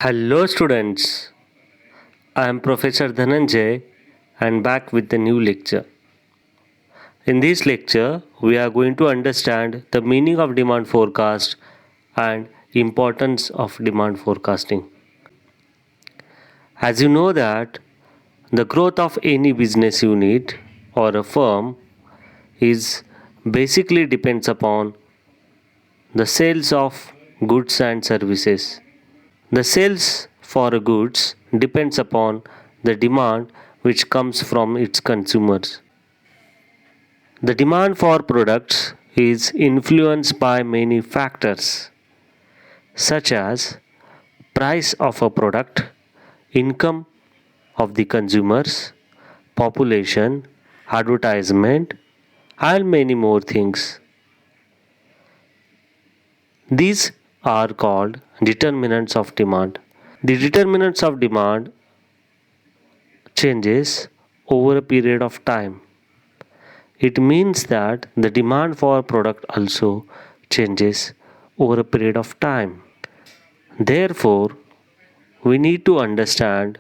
Hello students, I am Professor Dhananjay and back with the new lecture. In this lecture, we are going to understand the meaning of demand forecast and importance of demand forecasting. As you know that the growth of any business unit or a firm is basically depends upon the sales of goods and services. The sales for goods depends upon the demand which comes from its consumers. The demand for products is influenced by many factors such as price of a product, income of the consumers, population, advertisement, and many more things. These are called determinants of demand. The determinants of demand changes over a period of time. It means that the demand for product also changes over a period of time. Therefore, we need to understand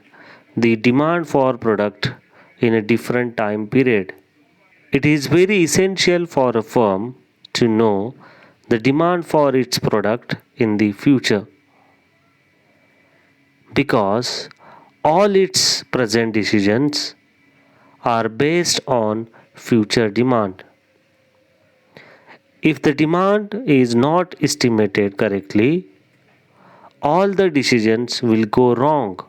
the demand for product in a different time period. It is very essential for a firm to know the demand for its product in the future because all its present decisions are based on future demand. If the demand is not estimated correctly, all the decisions will go wrong,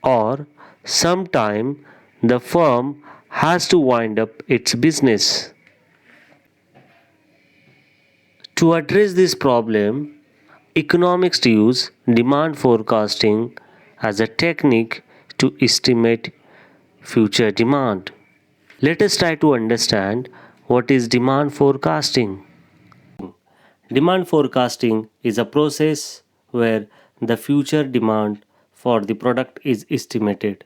or sometime the firm has to wind up its business. To address this problem, economics use demand forecasting as a technique to estimate future demand. Let us try to understand what is demand forecasting. Demand forecasting is a process where the future demand for the product is estimated.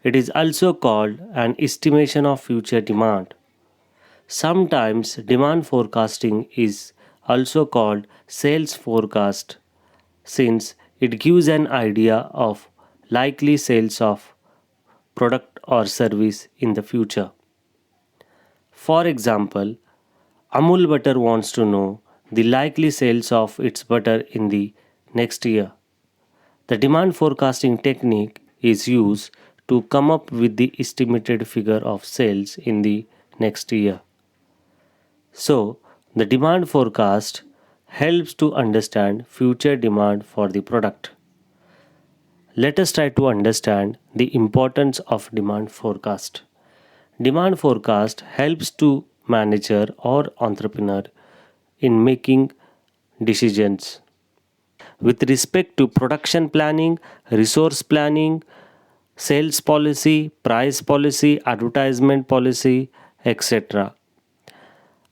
It is also called an estimation of future demand. Sometimes demand forecasting is also called sales forecast since it gives an idea of likely sales of product or service in the future. For example, Amul Butter wants to know the likely sales of its butter in the next year. The demand forecasting technique is used to come up with the estimated figure of sales in the next year. So, the demand forecast helps to understand future demand for the product. Let us try to understand the importance of demand forecast. Demand forecast helps to manager or entrepreneur in making decisions with respect to production planning, resource planning, sales policy, price policy, advertisement policy, etc.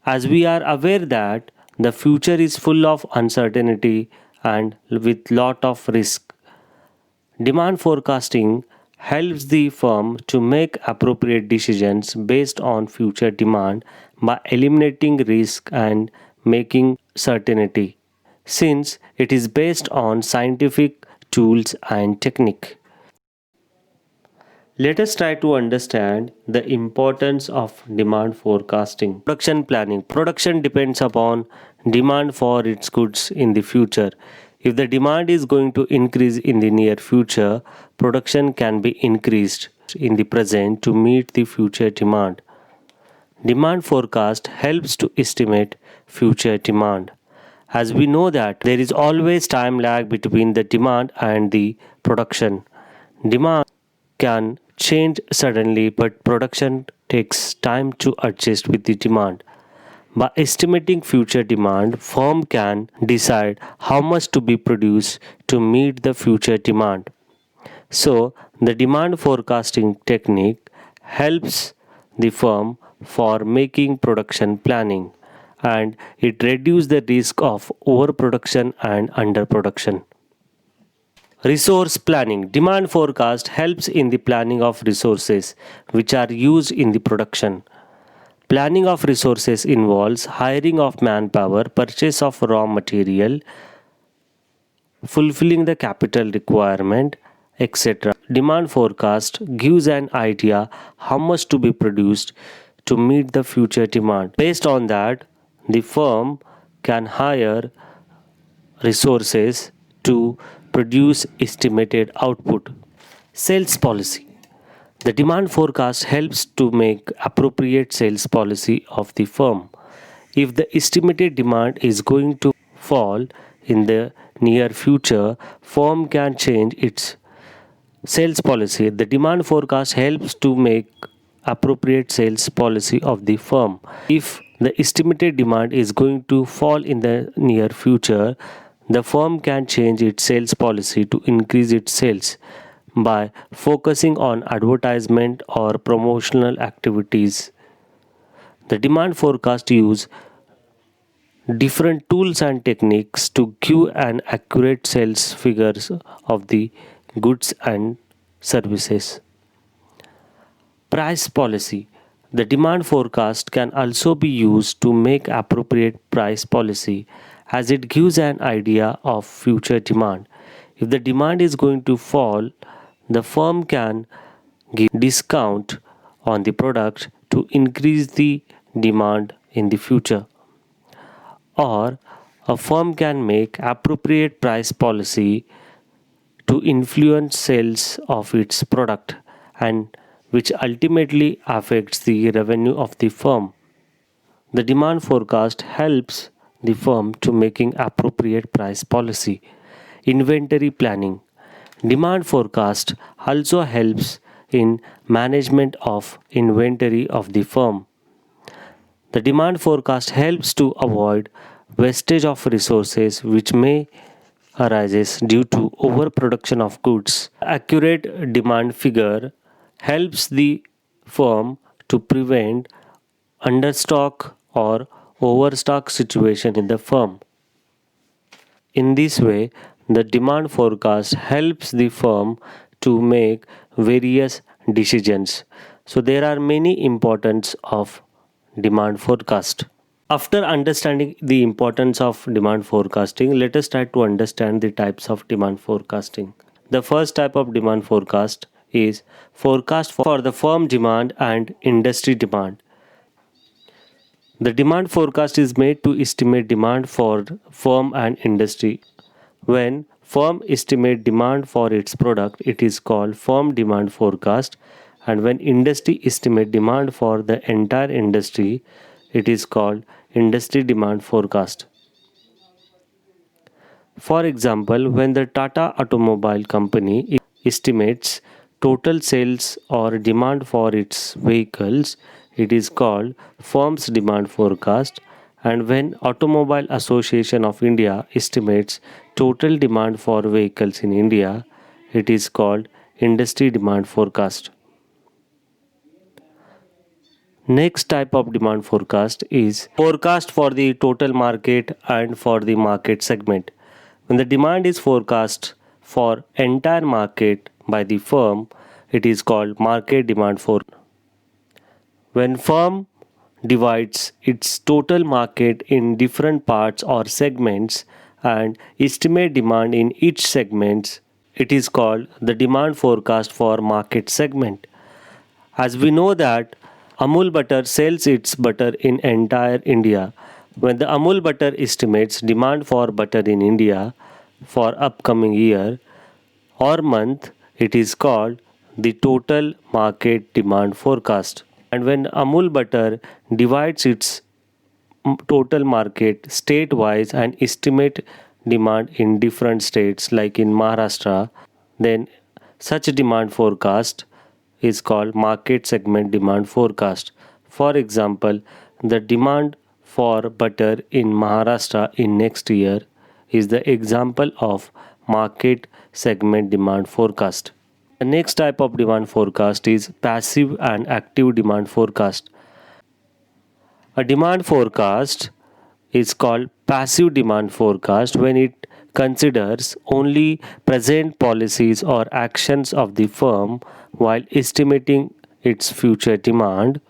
As we are aware that the future is full of uncertainty and with lot of risk, demand forecasting helps the firm to make appropriate decisions based on future demand by eliminating risk and making certainty since it is based on scientific tools and technique. Let us try to understand the importance of demand forecasting. Production planning. Production depends upon demand for its goods in the future. If the demand is going to increase in the near future, production can be increased in the present to meet the future demand. Demand forecast helps to estimate future demand. As we know that there is always time lag between the demand and the production. Demand can change suddenly, but production takes time to adjust with the demand. By estimating future demand, firm can decide how much to be produced to meet the future demand. So, the demand forecasting technique helps the firm for making production planning and it reduces the risk of overproduction and underproduction. Resource planning. Demand forecast helps in the planning of resources which are used in the production. Planning of resources involves hiring of manpower, purchase of raw material, fulfilling the capital requirement, etc. Demand forecast gives an idea how much to be produced to meet the future demand. Based on that, the firm can hire resources to produce estimated output. Sales policy. The demand forecast helps to make appropriate sales policy of the firm. If the estimated demand is going to fall in the near future, firm can change its sales policy. The demand forecast helps to make appropriate sales policy of the firm. If the estimated demand is going to fall in the near future, the firm can change its sales policy to increase its sales by focusing on advertisement or promotional activities. The demand forecast use different tools and techniques to give an accurate sales figures of the goods and services. Price policy. The demand forecast can also be used to make appropriate price policy as it gives an idea of future demand. If the demand is going to fall, the firm can give discount on the product to increase the demand in the future. Or a firm can make appropriate price policy to influence sales of its product and which ultimately affects the revenue of the firm. The demand forecast helps the firm to making appropriate price policy. Inventory planning. Demand forecast also helps in management of inventory of the firm. The demand forecast helps to avoid wastage of resources which may arises due to overproduction of goods. Accurate demand figure helps the firm to prevent understock or overstock situation in the firm. In this way, the demand forecast helps the firm to make various decisions. So there are many importance of demand forecast. After understanding the importance of demand forecasting, let us try to understand the types of demand forecasting. The first type of demand forecast is forecast for the firm demand and industry demand. The demand forecast is made to estimate demand for firm and industry. When firm estimate demand for its product, it is called firm demand forecast, and when industry estimate demand for the entire industry, it is called industry demand forecast. For example, when the Tata Automobile Company estimates total sales or demand for its vehicles, it is called firm's demand forecast. And when Automobile Association of India estimates total demand for vehicles in India, it is called industry demand forecast. Next type of demand forecast is forecast for the total market and for the market segment. When the demand is forecast for entire market by the firm, it is called market demand forecast. When firm divides its total market in different parts or segments and estimate demand in each segment, it is called the demand forecast for market segment. As we know that Amul Butter sells its butter in entire India. When the Amul Butter estimates demand for butter in India for upcoming year or month, it is called the total market demand forecast. And when Amul Butter divides its total market state-wise and estimate demand in different states like in Maharashtra, then such demand forecast is called market segment demand forecast. For example, the demand for butter in Maharashtra in next year is the example of market segment demand forecast. The next type of demand forecast is passive and active demand forecast. A demand forecast is called passive demand forecast when it considers only present policies or actions of the firm while estimating its future demand.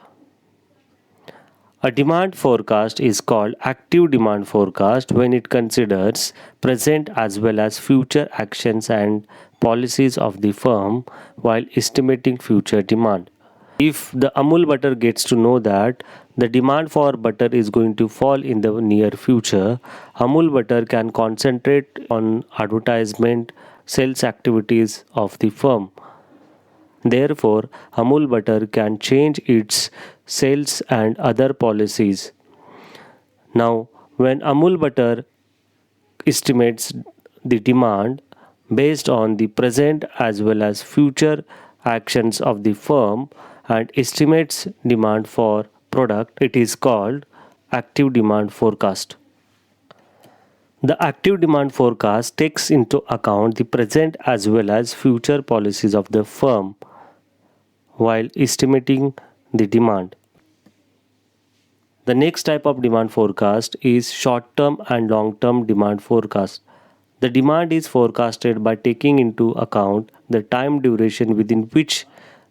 A demand forecast is called active demand forecast when it considers present as well as future actions and policies of the firm while estimating future demand. If the Amul butter gets to know that the demand for butter is going to fall in the near future, Amul butter can concentrate on advertisement sales activities of the firm. Therefore, Amul butter can change its sales and other policies. Now, when Amul butter estimates the demand based on the present as well as future actions of the firm and estimates demand for product, it is called active demand forecast. The active demand forecast takes into account the present as well as future policies of the firm while estimating the demand. The next type of demand forecast is short term and long term demand forecast. The demand is forecasted by taking into account the time duration within which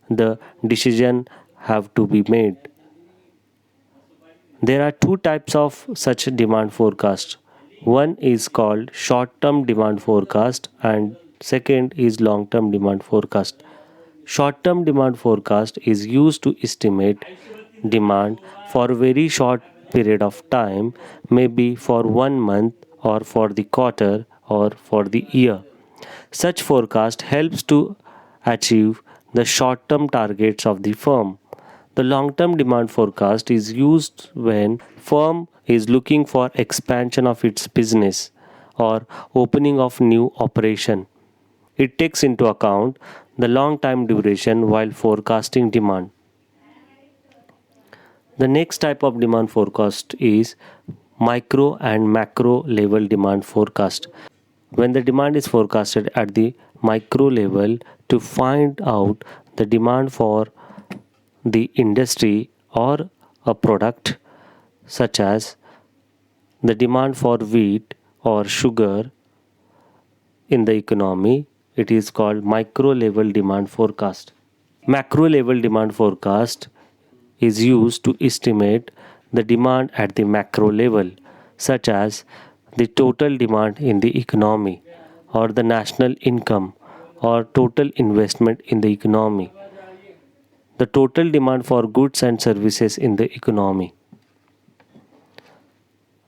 the decision have to be made. There are two types of such demand forecast. One is called short term demand forecast and second is long term demand forecast. Short term demand forecast is used to estimate demand for a very short period of time, maybe for 1 month or for the quarter or for the year. Such forecast helps to achieve the short term targets of the firm. The long term demand forecast is used when firm is looking for expansion of its business or opening of new operation. It takes into account the long time duration while forecasting demand. The next type of demand forecast is micro and macro level demand forecast. When the demand is forecasted at the micro level to find out the demand for the industry or a product, such as the demand for wheat or sugar in the economy, it is called micro level demand forecast. Macro level demand forecast is used to estimate the demand at the macro level, such as the total demand in the economy, or the national income, or total investment in the economy, the total demand for goods and services in the economy.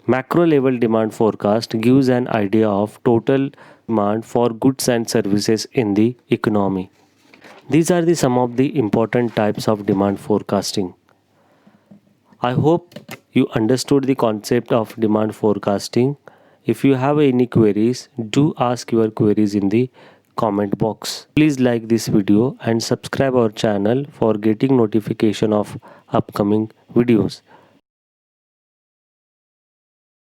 Macro level demand forecast gives an idea of total demand for goods and services in the economy. These are the some of the important types of demand forecasting. I hope you understood the concept of demand forecasting. If you have any queries, do ask your queries in the comment box. Please like this video and subscribe our channel for getting notification of upcoming videos.